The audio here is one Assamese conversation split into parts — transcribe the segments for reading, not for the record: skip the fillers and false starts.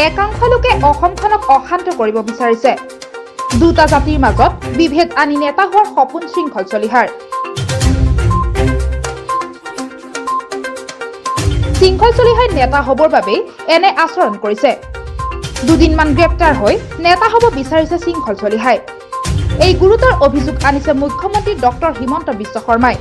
একাংশ লোকে অসমখনক অশান্ত কৰিব বিচাৰিছে। দুটা জাতিৰ মাজত বিভেদ আনি নেতা হোৱাৰ সপোন শৃংখল চলিহাৰ। শৃংখল চলিহাই নেতা হ'বৰ বাবে এনে আচৰণ কৰিছে। দুদিনমান গ্ৰেপ্তাৰ হৈ নেতা হ'ব বিচাৰিছে শৃংখল চলিহাই। এই গুৰুতৰ অভিযোগ আনিছে মুখ্যমন্ত্ৰী ডক্টৰ হিমন্ত বিশ্ব শৰ্মাই।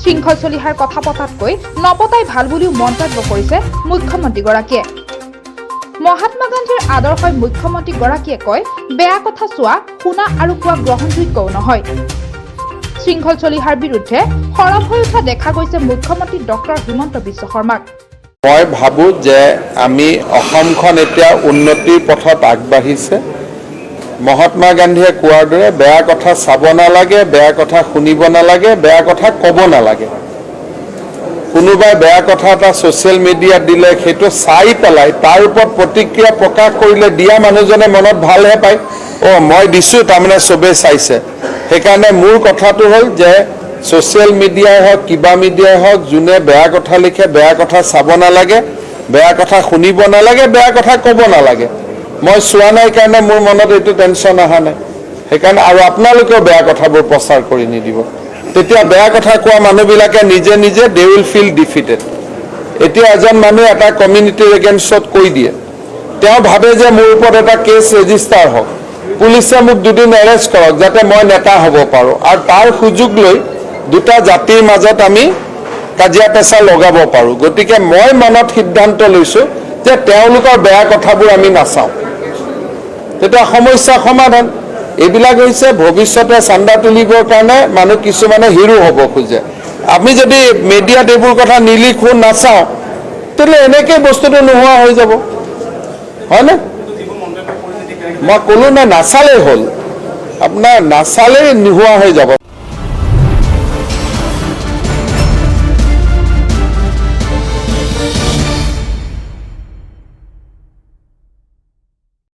শৃংখল চলিহাৰ কথা পতাতকৈ নপতাই ভাল বুলিও মন্তব্য কৰিছে মুখ্যমন্ত্ৰীগৰাকীয়ে। মহাত্মা গান্ধীৰ আদৰ্শই মুখ্যমন্ত্ৰীগৰাকীয়ে কয়, বেয়া কথা চোৱা, শুনা আৰু কোৱা গ্ৰহণযোগ্যও নহয়। শৃংখল চলিহাৰ বিৰুদ্ধে সৰব হৈ উঠা দেখা গৈছে মুখ্যমন্ত্ৰী ডক্টৰ হিমন্ত বিশ্ব শৰ্মাক। মই ভাবোঁ যে আমি অসমখন এতিয়া উন্নতিৰ পথত আগবাঢ়িছে। মহাত্মা গান্ধীয়ে কোৱাৰ দৰে বেয়া কথা চাব নালাগে, বেয়া কথা শুনিব নালাগে, বেয়া কথা ক'ব নালাগে। কোনোবাই বেয়া কথা এটা ছ'চিয়েল মিডিয়াত দিলে সেইটো চাই পেলাই তাৰ ওপৰত প্ৰতিক্ৰিয়া প্ৰকাশ কৰিলে দিয়া মানুহজনে মনত ভালহে পায়, মই দিছোঁ তাৰমানে চবেই চাইছে। সেইকাৰণে মোৰ কথাটো হ'ল যে ছ'চিয়েল মিডিয়াই হওক, কিবা মিডিয়াই হওক, যোনে বেয়া কথা লিখে বেয়া কথা চাব নালাগে, বেয়া কথা শুনিব নালাগে, বেয়া কথা ক'ব নালাগে। মই চোৱা নাই কাৰণে মোৰ মনত এইটো টেনশ্যন অহা নাই। সেইকাৰণে আৰু আপোনালোকেও বেয়া কথাবোৰ প্ৰচাৰ কৰি নিদিব। তেতিয়া বেয়া কথা কোৱা মানুহবিলাকে নিজে নিজে দে উইল ফিল ডিফিটেড। এতিয়া এজন মানুহে এটা কমিউনিটিৰ এগেইনষ্টত কৈ দিয়ে, তেওঁ ভাবে যে মোৰ ওপৰত এটা কেছ ৰেজিষ্টাৰ হওক, পুলিচে মোক দুদিন এৰেষ্ট কৰক যাতে মই নেতা হ'ব পাৰোঁ, আৰু তাৰ সুযোগ লৈ দুটা জাতিৰ মাজত আমি কাজিয়া পেঁচা লগাব পাৰোঁ। গতিকে মই মনত সিদ্ধান্ত লৈছোঁ যে তেওঁলোকৰ বেয়া কথাবোৰ আমি নাচাওঁ, তেতিয়া সমস্যা সমাধান। এইবিলাক হৈছে ভৱিষ্যতে চান্দা তুলিবৰ কাৰণে মানুহ কিছুমানে হিৰো হ'ব খোজে। আমি যদি মিডিয়াত এইবোৰ কথা নিলিখোঁ, নাচাওঁ, তেতিয়াহ'লে এনেকৈ বস্তুটো নোহোৱা হৈ যাব, হয়নে? মই ক'লোঁ নে নাচালেই হ'ল, আপোনাৰ নাচালেই নোহোৱা হৈ যাব।